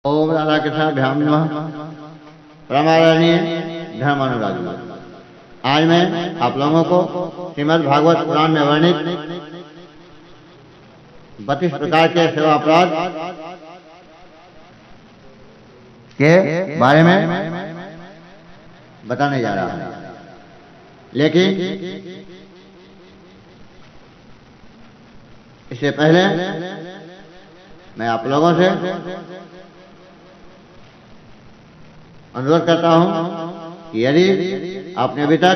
ओम राधा कृष्ण भ्याम नमः। परमादरणीय धर्मानुरागी, आज मैं आप लोगों को श्रीमद् भागवत पुराण में वर्णित 32 प्रकार के सेवा अपराध के बारे में बताने जा रहा हूं। लेकिन इससे पहले मैं आप लोगों से अनुरोध करता हूं कि यदि आपने अभी तक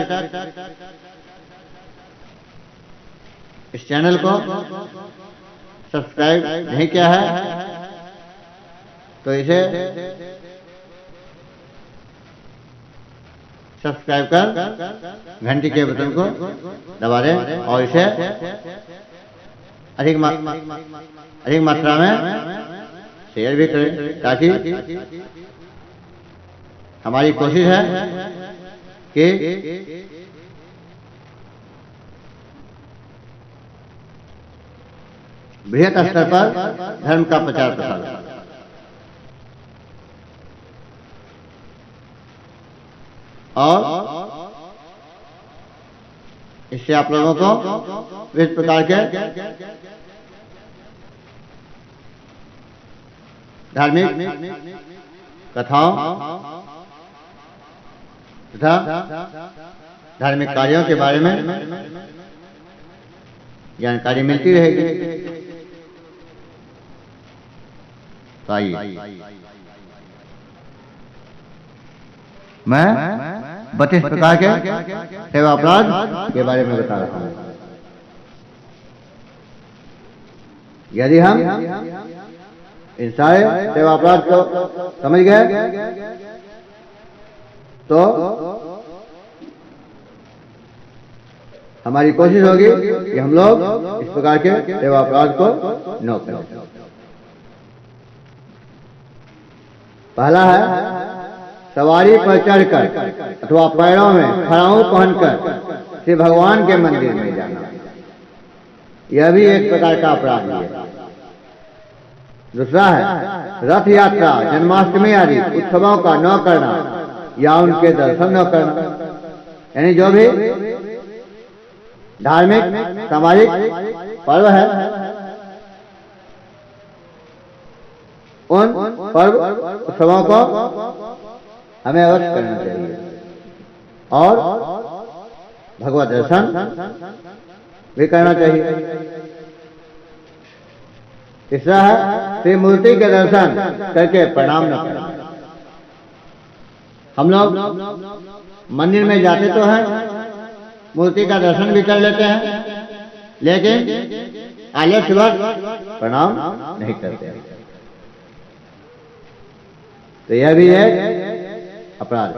इस चैनल को सब्सक्राइब नहीं किया है तो इसे सब्सक्राइब कर घंटी के बटन को दबा दें और इसे अधिक मात्रा में शेयर भी करें, ताकि हमारी कोशिश है कि बृहत स्तर पर धर्म का प्रचार प्रसार हो। और इससे आप लोगों को विभिन्न प्रकार के धार्मिक कथाओं तथा धार्मिक कार्यों के बारे में जानकारी मिलती रहेगी। तो आइए मैं 32 प्रकार के सेवा अपराध के बारे में बता रहा हूं। यदि हम इन सारे सेवा अपराध को समझ गए तो हमारी कोशिश होगी कि हम लोग इस प्रकार के सेवा अपराध को न करें। पहला है सवारी पर चढ़कर अथवा पैरों में खड़ाऊ पहनकर श्री भगवान के मंदिर में जाना। यह भी एक प्रकार का अपराध है। दूसरा है रथ यात्रा, जन्माष्टमी आदि उत्सवों का न करना या उनके दर्शन न करना। यानी जो भी धार्मिक सामाजिक पर्व है उन पर्व उत्सवों को हमें अवश्य करना चाहिए और भगवत दर्शन भी करना चाहिए। तीसरा है श्री मूर्ति के दर्शन करके प्रणाम न करना। हम लोग मंदिर में जाते तो हैं, मूर्ति का दर्शन भी कर लेते हैं, लेकिन आलस्यवश प्रणाम नहीं करते। तो यह भी एक अपराध।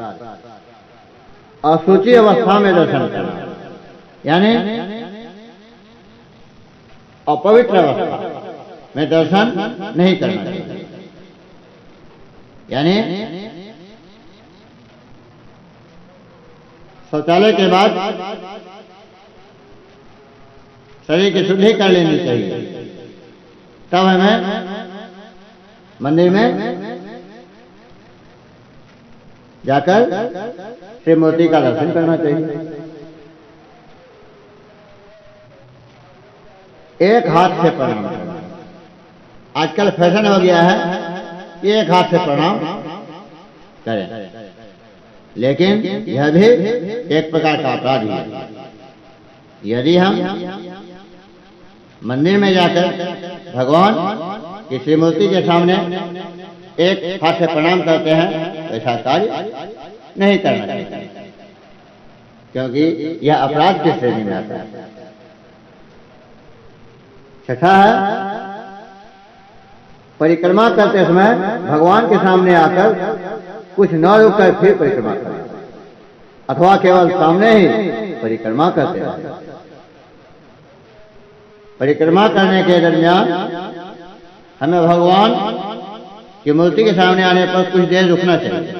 अशुचि अवस्था में दर्शन करना, यानी अपवित्र अवस्था में दर्शन नहीं करना चाहिए। यानी शौचालय के बाद शरीर की शुद्धि कर लेनी चाहिए, तब हमें मंदिर में जाकर श्री मूर्ति का दर्शन करना चाहिए। एक हाथ से प्रणाम करना। आजकल फैशन हो गया है कि एक हाथ से प्रणाम करें, लेकिन यह भी एक प्रकार का अपराध है। यदि हम मंदिर में जाकर भगवान की श्री मूर्ति के सामने एक हाथ से प्रणाम करते हैं तो ऐसा कार्य नहीं करना चाहिए, क्योंकि यह अपराध की श्रेणी में आता है। छठा है परिक्रमा करते समय भगवान के सामने आकर कुछ न रुककर फिर परिक्रमा करें, अथवा केवल सामने ही परिक्रमा करते हैं। परिक्रमा करने के दरमियान हमें भगवान की मूर्ति के सामने आने पर कुछ देर रुकना चाहिए,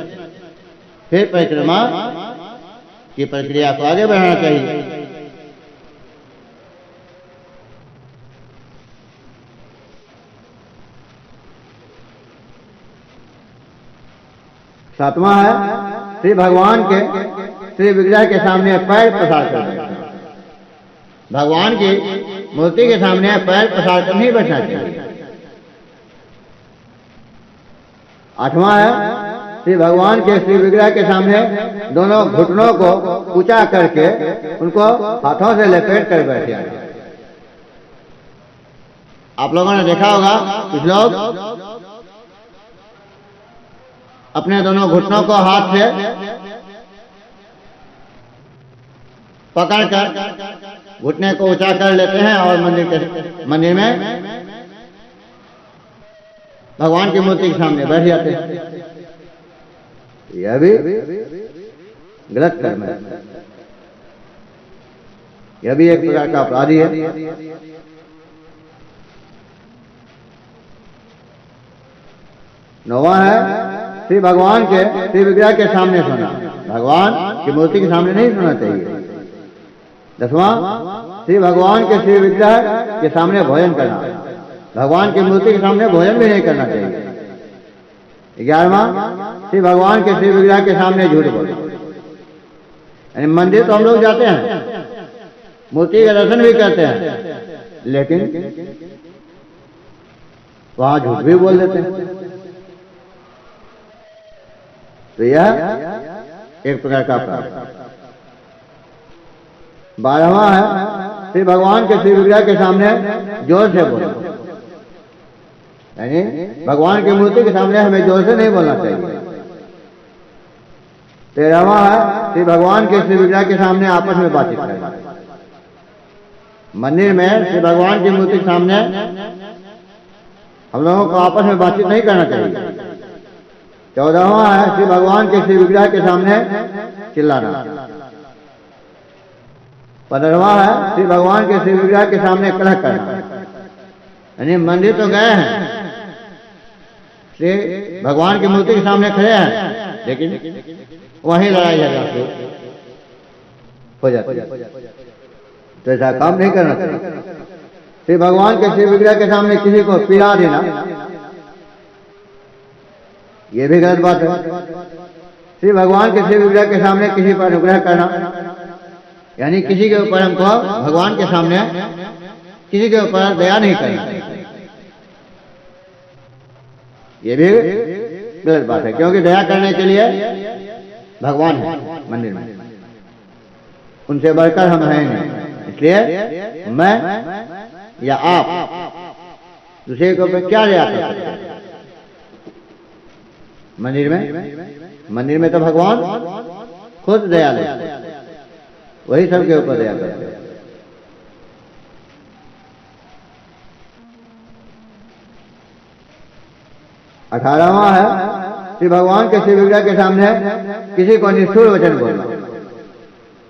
फिर परिक्रमा की प्रक्रिया को आगे बढ़ाना चाहिए। सातवां है श्री भगवान के श्री विग्रह के सामने पैर पसार कर बैठना। भगवान की मूर्ति के सामने पैर पसार कर नहीं बैठना चाहिए। आठवां है श्री भगवान के श्री विग्रह के सामने दोनों घुटनों को ऊंचा करके उनको हाथों से लपेट कर बैठे। आप लोगों ने देखा होगा कुछ लोग अपने दोनों घुटनों को हाथ से पकड़कर घुटने को ऊंचा कर लेते हैं और मंदिर में भगवान की मूर्ति के सामने बैठ जाते हैं। यह भी गलत कर्म है। यह भी एक प्रकार का अपराधी है। नौवां है श्री भगवान के श्री विग्रह के सामने सोना। भगवान की मूर्ति के सामने नहीं सोना चाहिए। दसवां श्री भगवान के श्री विग्रह के सामने भोजन करना। भगवान की मूर्ति के सामने भोजन भी नहीं करना चाहिए। 11वां श्री भगवान के श्री विग्रह के सामने झूठ बोलना। यानी मंदिर तो हम लोग जाते हैं, मूर्ति का दर्शन भी करते हैं, लेकिन वहां झूठ भी बोल देते हैं। तो यह एक प्रकार का अपराध। 12वां है श्री भगवान के श्री विग्रह के सामने जोर से बोलना। यानी भगवान की मूर्ति के सामने हमें जोर से नहीं बोलना चाहिए। 13वां है श्री भगवान के श्री विग्रह के सामने आपस में बातचीत करना। मंदिर में श्री भगवान की मूर्ति के सामने हम लोगों को आपस में बातचीत नहीं करना चाहिए। 14वां है श्री भगवान के श्री विग्रह के सामने चिल्लाना। 15वां है श्री भगवान के श्री विग्रह के सामने कलह करना। यानी मंदिर तो गए हैं, श्री भगवान की मूर्ति के सामने खड़े हैं, लेकिन वहीं लड़ाई झगड़ा हो जाती है। तो ऐसा काम नहीं करना चाहिए। श्री भगवान के श्री विग्रह के सामने किसी को पीड़ा देना, ये भी गलत बात है। श्री भगवान के श्री विग्रह के सामने किसी पर अनुग्रह करना, यानी किसी के ऊपर हमको भगवान के सामने किसी के ऊपर दया नहीं करना, ये भी गलत बात है। क्योंकि दया करने के लिए भगवान है मंदिर में, उनसे बढ़कर हम हैं नहीं। इसलिए मैं या आप दूसरे के ऊपर क्या दया कर सकते हैं? मंदिर में तो भगवान खुद दयालु है, वही सबके ऊपर दया करते हैं। अठारहवां है श्री भगवान के श्री विग्रह के सामने किसी को निष्ठुर वचन बोलना।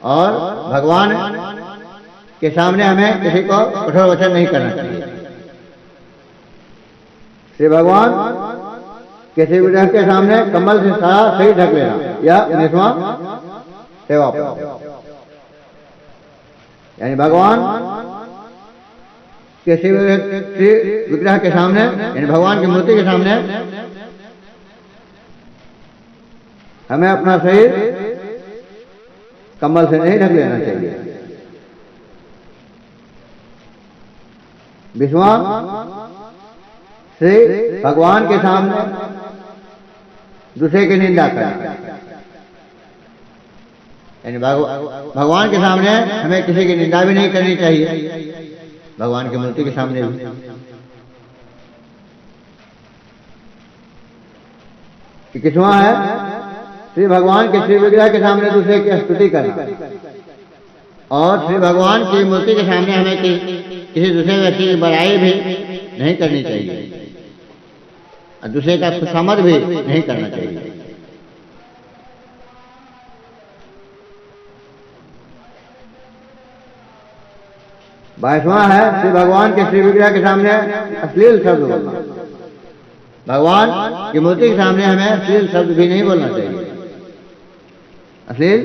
और भगवान के सामने हमें किसी को कठोर वचन नहीं करना चाहिए। श्री भगवान के श्री विग्रह के सामने कमल से सारा सही ढक लेना, यह 19वां सेवा अपराध। यानी भगवान के श्री विग्रह के सामने, यानी भगवान की मूर्ति के सामने हमें अपना शरीर कम्बल से नहीं ढक लेना चाहिए। 20वां श्री भगवान के सामने दूसरे की निंदा करना। यानी भगवान के सामने हमें किसी की निंदा भी नहीं करनी चाहिए, भगवान की मूर्ति के सामने भी। 21वां है श्री भगवान के श्री विग्रह के सामने दूसरे की स्तुति करना। और श्री भगवान की मूर्ति के सामने हमें किसी दूसरे व्यक्ति की बड़ाई भी नहीं करनी चाहिए और दूसरे का खुशामद भी नहीं करना चाहिए। बाईसवां है श्री भगवान के श्री विग्रह के सामने अश्लील शब्द बोलना। भगवान की मूर्ति के सामने हमें अश्लील शब्द भी नहीं बोलना चाहिए। अश्लील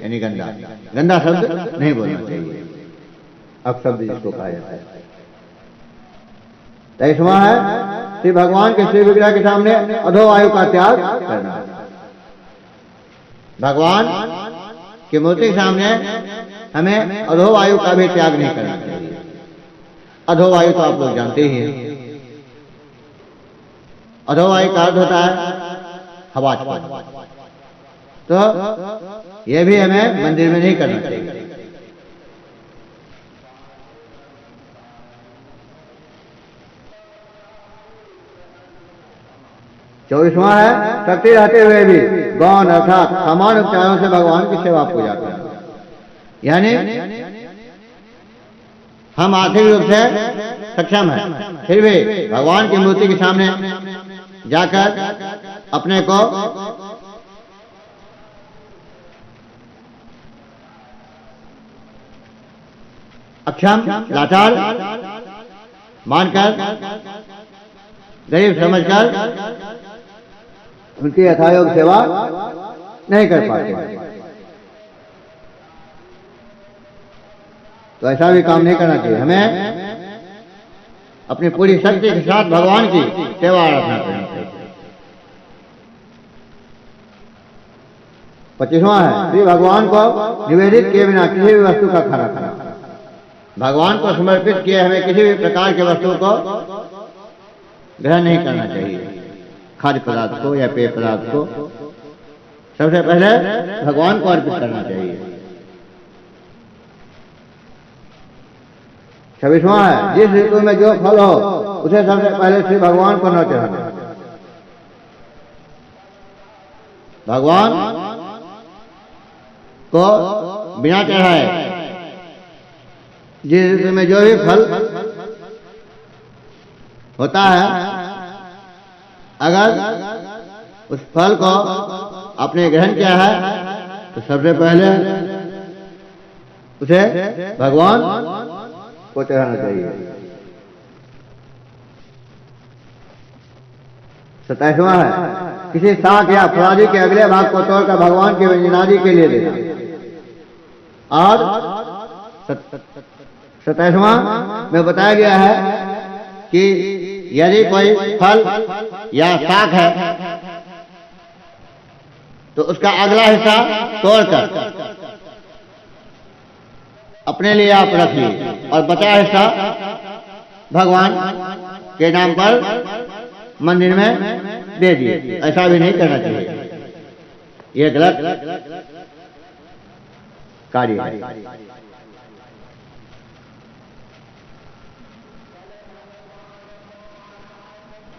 यानी गंदा शब्द नहीं बोलना चाहिए, अपशब्द जिसको कहा जाता है। 23वां है श्री भगवान के श्री विग्रह के सामने अधोवायु का त्याग करना। भगवान की मूर्ति के सामने हमें अधोवायु का भी त्याग नहीं करना चाहिए। अधोवायु तो आप लोग जानते ही हैं। अधोवायु का अर्थ होता है हवा छोड़ना। तो यह भी हमें मंदिर में नहीं करना चाहिए। चौबीसवां है शक्ति रहते हुए भी गौण अर्थात सामान्य उपचारों से भगवान की सेवा पूजा करना। यानी हम आर्थिक रूप से सक्षम हैं, फिर भी भगवान की मूर्ति के सामने जाकर अपने को अक्षम लाचार मानकर, गरीब समझकर उनकी यथायोग्य सेवा नहीं कर पाते। तो ऐसा भी काम नहीं करना चाहिए। हमें अपनी पूरी शक्ति के साथ भगवान की सेवा आराधना करनी चाहिए। 25वां है श्री भगवान को निवेदित किए बिना किसी भी वस्तु का खाना खाना। भगवान को समर्पित किए हमें किसी भी प्रकार के वस्तु को ग्रहण नहीं करना चाहिए। खाद्य पदार्थ को या पेय पदार्थ को सबसे पहले भगवान को अर्पित करना चाहिए। 26वां है जिस ऋतु में जो फल हो उसे सबसे पहले श्री भगवान को न चढ़ाना। भगवान को बिना चढ़ाए जिस ऋतु में जो भी फल होता है, अगर उस फल को आपने ग्रहण किया है तो सबसे पहले उसे भगवान को चढ़ाना चाहिए। 27वां है किसी शाक या फलादी के अगले भाग को तोड़कर भगवान की व्यंजनादि के लिए देना। और 27वां में बताया गया है कि यदि कोई फल या शाक है तो उसका अगला हिस्सा तोड़कर अपने लिए आप रखिए और बचा हिस्सा भगवान के नाम पर मंदिर में दे दिए। ऐसा भी नहीं करना चाहिए, यह गलत कार्य है।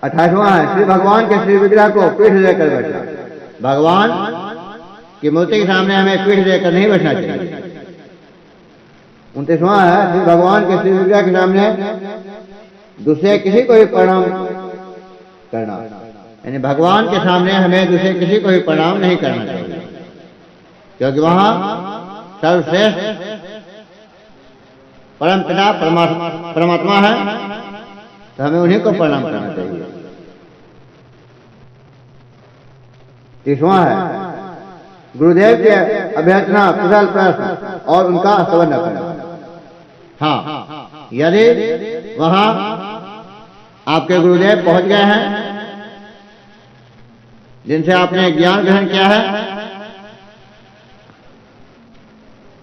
28वां है श्री भगवान के श्री विग्रह को पीठ देकर बैठना। भगवान की मूर्ति के सामने हमें पीठ देकर नहीं बैठना चाहिए। 29वां है श्री भगवान के श्री विग्रह के सामने दूसरे किसी को भी प्रणाम करना। यानी भगवान के सामने हमें दूसरे किसी को भी प्रणाम नहीं करना चाहिए, क्योंकि वहां सर्वश्रेष्ठ परम पिता परमात्मा है, तो हमें उन्हीं को प्रणाम करना चाहिए। 30वां है गुरुदेव के अभ्यर्थना कुशल प्रश्न और उनका स्तवन करना। हाँ, यदि वहां आपके गुरुदेव पहुंच गए हैं जिनसे आपने ज्ञान ग्रहण किया है,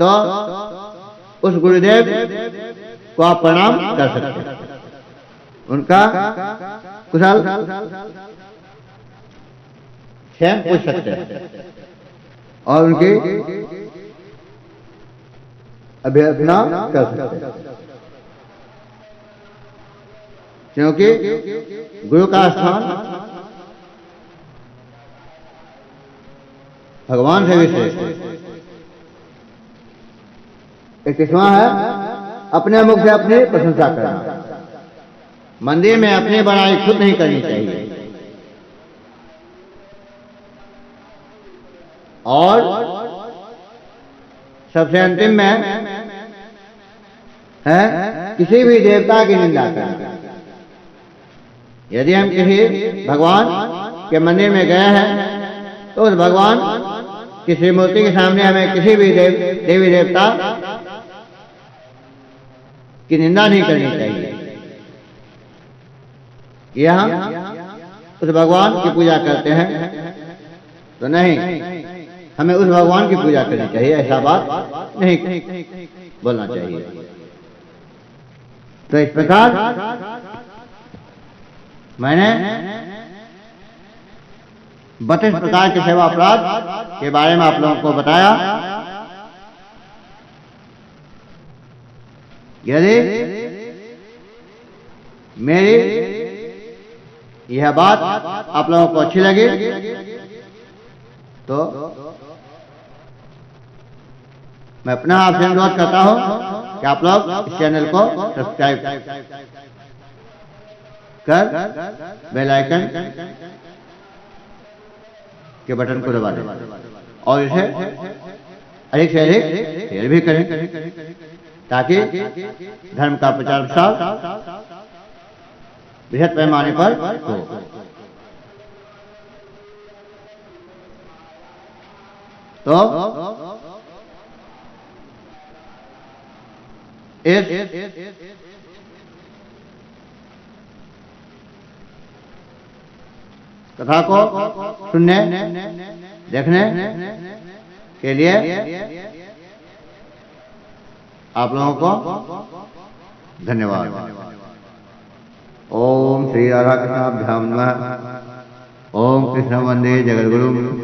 तो उस गुरुदेव को आप प्रणाम कर सकते हैं, उनका कुशल क्षेम पूछ सकते हैं और उनकी अभ्यर्थना कर सकते हैं, क्योंकि गुरु का स्थान भगवान से विशेष है। 21वां है अपने मुख से अपनी प्रशंसा करना। मंदिर में अपनी बड़ाई खुद नहीं करनी चाहिए और सबसे अंतिम में है किसी भी देवता की निंदा करना। यदि हम किसी भगवान के मंदिर में गए हैं तो उस भगवान की श्री मूर्ति के सामने हमें किसी भी देवी देवता की निंदा नहीं करनी चाहिए। यह हम उस भगवान की पूजा करते हैं तो नहीं, हमें उस भगवान की पूजा करनी चाहिए, ऐसा बात नहीं बोलना चाहिए। तो इस प्रकार मैंने 32 प्रकार के सेवा अपराध के बारे में आप लोगों को बताया। यदि मेरी यह बात आप लोगों को अच्छी लगी तो मैं अपना आपसे अनुरोध करता हूं कि आप लोग इस चैनल को सब्सक्राइब कर बेल आइकन के बटन को दबा दें और इसे अधिक से अधिक शेयर भी करें ताकि धर्म का प्रचार प्रसार बृहद पैमाने पर हो। तो इस कथा को सुनने देखने के लिए आप लोगों को धन्यवाद। ओम श्री राधा कृष्णाभ्याम नमः। ओम कृष्ण वंदे जगद्गुरुम।